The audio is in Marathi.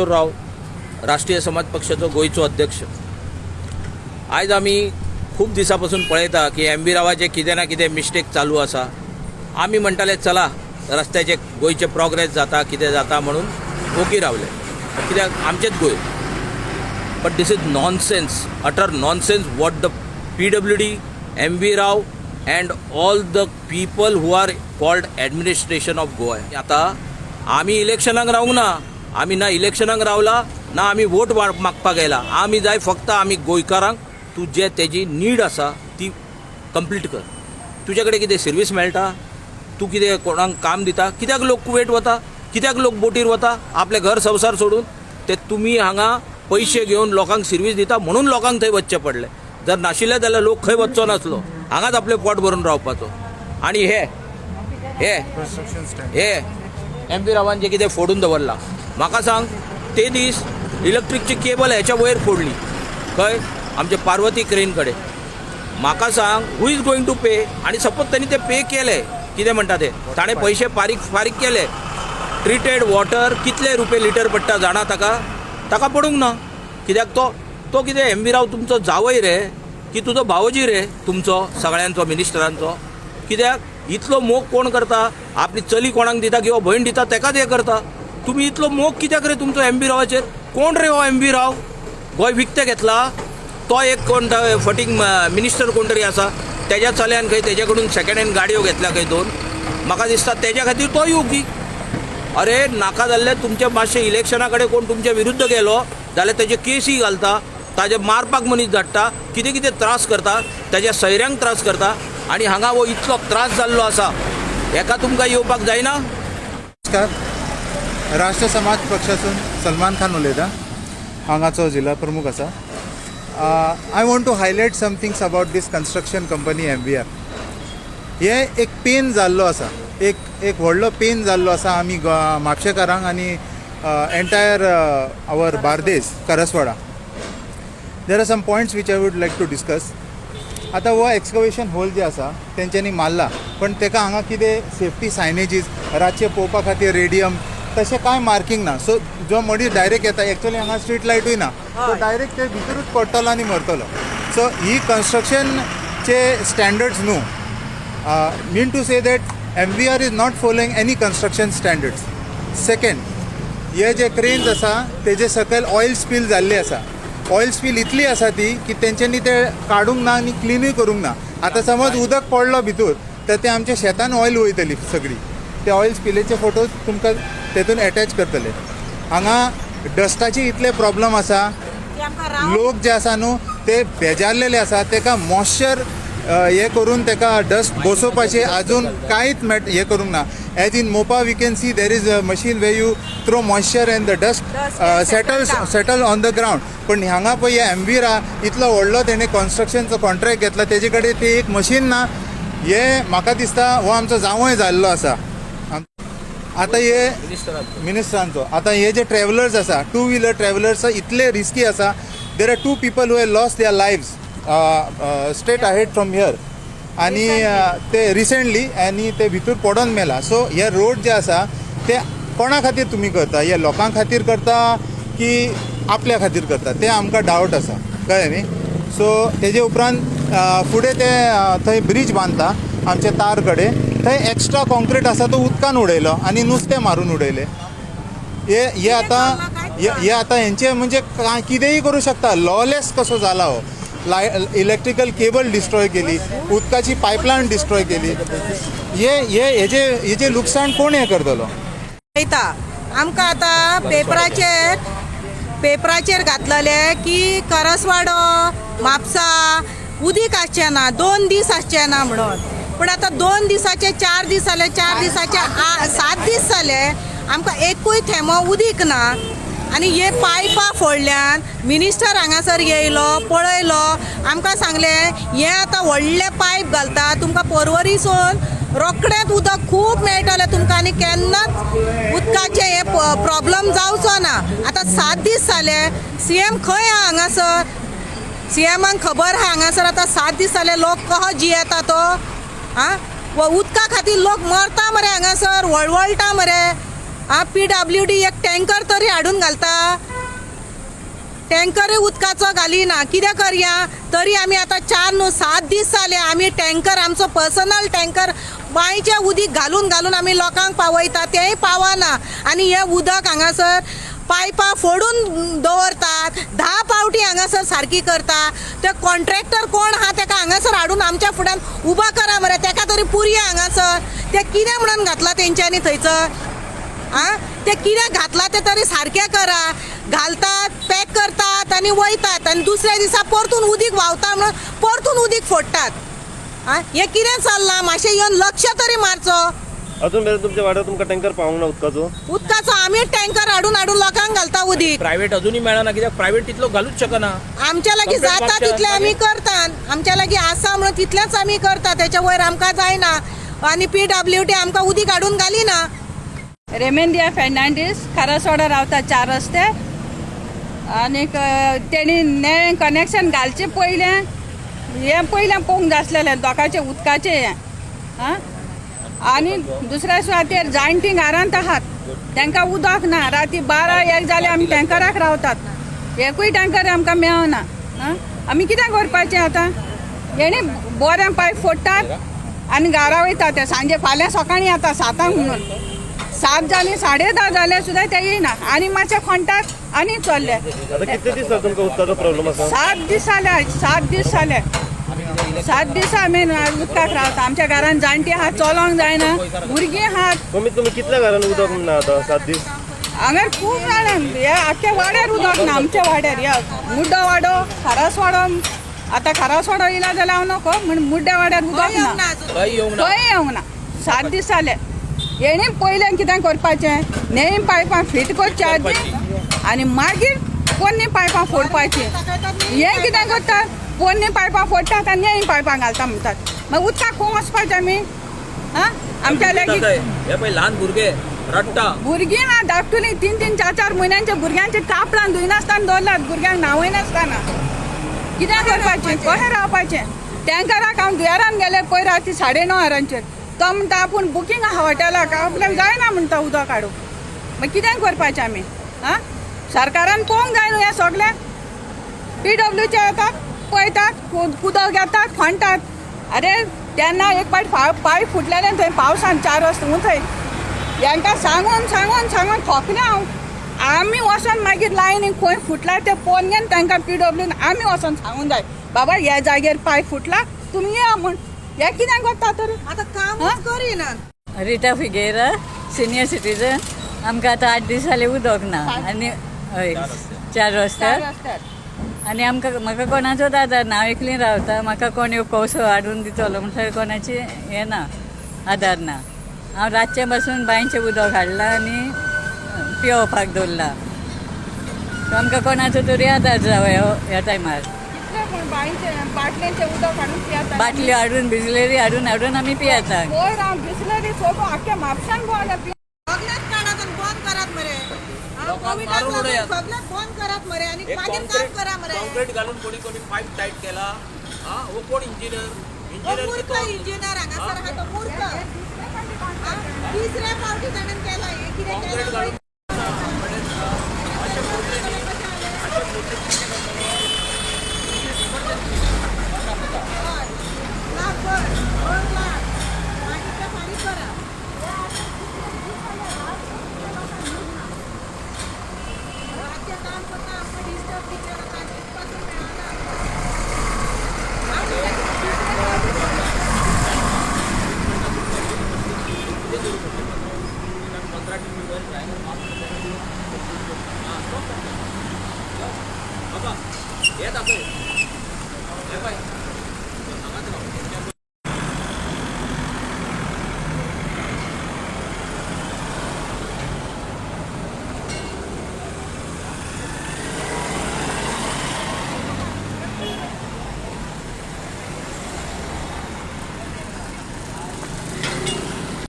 किशोर राव, राष्ट्रीय समाज पक्षाचो गोयचो अध्यक्ष. आज आमी खूब दिसां पासून पळयता की एम.व्ही. रावाचे कितें ना कितें मिस्टेक चालू आसा. आमी म्हणटाले चला रस्त्याचे गोयचे प्रोग्रेस जाता कितें जाता म्हणून ओगी रावले, कित्याक आमचेच Goem. But this is nonsense, utter nonsense what the PWD, M V. Rao and all the people who are called administration of Goa. आता आमी इलेक्शनाक रावूंक ना, आमी ना इलेक्शनाक रावला ना आमी वोट मागपाक गेला. आमी जाय फक्त आमी गोंयकारांक तूं जे तेजी नीड आसा ती कंप्लीट कर. तुजे कडेन कितें सर्वीस मेळटा, तूं कितें कोणाक काम दिता, कित्याक लोक कुवेट वता, कित्याक लोक बोटीर वता आपले घर संवसार सोडून. ते तुमी हांगा पयशे घेवन लोकांक सर्वीस दिता म्हणून लोकांक थंय वचचें पडलें. जर नाशिल्लें जाल्यार लोक खंय वचचो नासलो, हांगाच आपलें पोट भरून रावपाचो. आनी हे एम.व्ही. रावान जे कितें फोडून दवरला, म्हाका सांग ते दीस इलेक्ट्रिकची केबल ह्याच्या वयर फोडली खंय आमचे पार्वती क्रेन कडेन. म्हाका सांग हू इज गोईंग टू पे. आणि सपोज त्यांनी ते पे केले, कितें म्हणटा ते ताणें पयशे फारीक केले. ट्रिटेड वॉटर कितले रुपये लिटर पडटा जाणा ताका पडूंक ना. कित्याक तो कितें एम.व्ही. राव तुमचो जावय रे की तुजो भावोजी रे तुमचो सगळ्यांचो मिनिस्टरांचो. कित्याक इतलो मोग कोण करता, आपली चली कोणाक दिता किंवा भयण दिता तेकाच हे करता. तुम्ही इतलो मोग कित्याक रे तुमचो एम.व्ही. रावाचेर. कोण रे हो एम.व्ही. राव? गोंय विकते घेतला तो एक कोण फटींग मिनिस्टर कोण तरी आसा, तेज्या चल्यान खंय तेजे कडून सेकंड हँड गाडयो घेतल्या खंय 2. म्हाका दिसता तेज्या खातीर तो योगी. अरे नाका जाल्ले तुमचे मातशे इलेक्शना कडेन कोण तुमचे विरुद्ध गेलो जाल्यार तेजे केसी घालता, ताजे मारपाक मनीस धाडटा, कितें त्रास करता, तेज्या सयऱ्यांक त्रास करता. आणि हांगा हो इतलो त्रास जाल्लो आसा, हेका तुमकां येवपाक जायना. नमस्कार, राष्ट्रीय समाज पक्षासून सलमान खान उलयता, हांगाचो जिल्हा प्रमुख आसा. I want to highlight some things about these construction company MVR. हे एक पेन जाल्लो आसा, एक व्हडलो पेन जाल्लो आसा आमी म्हापशेकारांक आनी entire our Bardez Karaswada. There are some points which I would like to discuss. आतां हो एक्सकवेशन होल जे आसा तेंच्यांनी मारला, पण तेका हांगा कितें सेफ्टी सायनेजीस रातचे पळोवपा खातीर रेडियम तशें कांय मार्कींग ना. सो जो मनीस डायरेक्ट येता, एक्चुअली हांगा स्ट्रीट लायटूय ना, तो डायरेक्ट ते भितरूच पडटलो आनी मरतलो. सो ही कन्स्ट्रक्शनचे स्टँडर्ड्स न्हू. Mean to say that MVR is not following any construction standards. Second, हे जे क्रेन्स आसा तेजे सकयल ऑयल स्पील जाल्ली आसा. ऑयल स्पील इतली आसा ती की तेंच्यांनी ते काडूंक ना आनी क्लिनूय करूंक ना. आतां समज उदक पडलो भितूर तर ते आमच्या शेतान ऑयल वयतली सगळी. ते ऑयल स्पिलेचे फोटोज तुमकां तेतून अटॅच करतले. हांगा डस्टाचे इतले प्रॉब्लम आसा. लोक जे आसा न्हू ते बेजारलेले आसा. तेका मॉइश्चर हे करून तेका डस्ट बसोवपाचे अजून कांयच हे करूंक ना. As in Mopa we can see there is a machine way you throw moisture and the dust settle on the ground. पण हांगा पळय MV इतलो व्हडलो तेणें कन्स्ट्रक्शनचो कॉन्ट्रॅक्ट घेतला, तेजे कडेन ते एक मशीन ना. हे म्हाका दिसता हो आमचो जावंय जाल्लो आसा आतां हे मिनिस्टरांचो. आतां हे जे ट्रॅव्हलर्स आसा, 2 व्हिलर ट्रॅव्हलर्स इतले रिस्की आसा. There are 2 people who have lost their lives straight ahead from here. आणि ते रिसेंटली आणि ते भितूर पडून मेला. सो हे रोड जे आसा ते कोणा खातीर तुमी करता? हे लोकां खातीर करता की आपल्या खातीर करता ते आमकां डावट आसा, कळ्ळें न्ही. सो तेजे उपरांत फुडें ते थंय ब्रीज बांदता आमचे तार कडेन. थंय एक्स्ट्रा कॉन्क्रीट आसा तो उदकान उडयलो आनी नुस्तें मारून उडयले. हे आतां हेंचे म्हणजे कितेंय करूं शकता. लॉलेस कसो जाला हो. इलेक्ट्रिकल केबल डिस्ट्रॉय केली, उदकाची पायपलायन डिस्ट्रॉय केली. हेजे लुकसाण कोण हे करतलो? आमकां आतां पेपराचेर घातलेले की करसवाडो म्हापसा उदीक आसचें ना, 2 दीस आसचें ना म्हणून. पूण आतां 2 दिसाचे 4 दीस जाले, 4 दिसाचे 7 दीस जाले, आमकां एकूय थेंबो उदीक ना. आणि हे पायपा फोडल्यान मिनिस्टर हांगासर येयलो, पळयलो, आमकां सांगलें हे आतां व्हडले पायप घालता, तुमकां परवरीसून रोखडेंच उदक खूब मेळटलें तुमकां आनी केन्नाच उदकाचे हे प्रॉब्लम जावचो ना. आतां 7 दीस जाले, CM खंय आहा हांगासर? CMाक खबर आहा हांगासर आतां 7 दीस जाले लोक कहो जियेता तो? उदका खातीर लोक मरता मरे हांगासर, वळवळटा मरे. PWD एक टँकर तरी हाडून घालता. टँकर उदकाचो घालिना कितें करया. तरी आमी आतां 7 दीस जाले आमी टँकर आमचो पर्सनल टँकर बांयचे उदीक घालून घालून आमी लोकांक पावयता तेंय पावना. आनी हें उदक हांगासर पायपां फोडून दवरतात. 10 पावटी हांगासर सारकी करता. ते कॉन्ट्रॅक्टर कोण आहा तेका हांगासर हाडून आमच्या फुड्यान उबा करा मरे. तेका तरी पुरया हांगासर. ते कितें म्हणून घातला तेंच्यांनी थंयसर. ते कितें घातला ते तरी सारकें करा. घालतात पॅक करतात आनी वयतात आनी दुसऱ्या दिसा परतून उदीक व्हांवता म्हणून परतून उदीक फोडटात. हें कितें चल्लां. मातशें येवन लक्ष तरी मारचो. अजून मेरेन तुमच्या वाड्यार तुमकां टँकर पावूंक ना उदकाचो आमी टँकर हाडून हाडून लोकांक घालता उदीक. प्रायव्हेट अजूनही मेळना कित्याक प्रायव्हेट तितलो घालूच शकना. आमच्या लागीं जाता तितलें आमी करता. आमच्या लागीं आसा म्हणून तितलेंच आमी करता. तेच्या वयर आमकां जायना. आनी PWD आमकां उदीक हाडून घालिना. रेमेंदिया फेर्नांडीस खारासवाडा रावता 4 रस्ते. आनी तेणी नळें कनेक्शन घालचें पयलें हें पयलें पळोवंक जाय आसलेलें दोकाचें उदकाचें हें. आनी दुसऱ्या सुवातेर जाणटी घरांत आहात तांकां उदक ना. राती 12-1 जाल्यार आमी टँकराक रावतात. एकूय टँकर आमकां मेळना. आमी कितें करपाचें आतां. हेणी बरें पायप फोडटात आनी घरा वयता. ते सांजे फाल्यां सकाळीं येता 7 म्हणून. 7 जालीं 10:30 जाले सुद्दां ते येयना. आनी मातशें खणटात आनी चल्ले. आता कितले दीस जाले तुमकां उदकाचो प्रॉब्लेम आसा. 7 दीस जाले. 7 दीस जाले. 7 दीस आमी उदकाक रावता. आमच्या घरान जाणटी आहात चलोंक जायना. भुरगीं आहात. कमीत कमी कितल्या घरांनी उदक ना आतां 7 दीस. हांगा खूब जाणां हे आख्या वाड्यार उदक ना. आमच्या वाड्यार या मुड्डो वाडो खारासवाडो. आतां खारासवाडो येयला जाल्यार हांव नको म्हण मुड्ड्या वाड्यार उदक ना. खंय येवंक ना. खंय येवंक ना. 7 दीस जाले. हेणी पयलें कितें करपाचें. नेय पायपां फिट करची आदी आनी मागीर पोन्नी पायपां फोडपाची. हें कितें करतात पोन्नी पायपां फोडटात आनी नेय पायपां घालता म्हणटात. मागीर उदकाक खंय वचपाचें आमी. आमच्या लागीं हे पळय ल्हान भुरगे रडटा. भुरगीं ना धाकटुलीं 3-3, 4-4 म्हयन्यांच्या भुरग्यांचे कापडां धुयनासतना दवरल्यात. भुरग्यांक न्हांवय नासतना कितें करपाचें. कशें रावपाचें. टँकराक हांव दुयेरान गेले पयर राती 9:30 तो म्हणटा आपूण बुकींग आहा हॉटेलाक आपल्याक जायना म्हणटा उदक हाडूंक. मागीर कितें करपाचें आमी. सरकारान पळोवंक जाय न्हू हें सगलें. PWDचे येतात पळयतात उदक घेतात खणटात. अरे तेन्ना एक पायप फुटलेलें थंय पावसान 4 रस्ते थंय. हांकां सांगून सांगून सांगून थकलें हांव. आमी वचोन मागीर लायनीक खंय फुटला तें पोवन घेवन तांकां PWDन आमी वचोन सांगूंक जाय बाबा ह्या जाग्यार पायप फुटला तुमी या म्हण. हे कितें करता तर आतां कामूच करिना. Rita Figueira senior citizen. आमकां आतां 8 दीस जाले उदक ना. आनी हय 4 रस्त्यार. आनी आमकां म्हाका कोणाचोच आदार ना. हांव एकलीं रावता. म्हाका कोण येवं कोसो हाडून दितलो म्हणल्यार कोणाची हें ना आदार ना. हांव रातचें बसून बांयचें उदक हाडलां आनी पियोवपाक दवरलां. सो आमकां कोणाचो तरी आदार जावं ह्या टायमार. बाटलेचें उदक हाडून पियेता. बाटल्यो हाडून बिसलेरी हाडून हाडून आमी पियेता. वयर हांव बिसलरी सोडून आख्या म्हापशान भोंवला. सगळ्यात काढात आणि बंद करात मरे. कोविडाक मारून लागून उडयात. सगळ्यात बंद करात मरे आणि एक मागीर काम करा मरे. कॉन्क्रीट घालून कोणी कोणी पाईप टाईट केला. हो कोण इंजिनियर मूर्ख इंजिनियर हांगासर आहा तो मूर्ख. 3ऱ्या फावटी ताणें केला. हे कितें कॉन्क्रीट केला. घालून लाखभर, 2 लाख. मागीर फारीक करा. राज्य काम करता आमकां डिस्टर्ब टिचर पासून मेळना. बाबा हे दाखव. हे पाय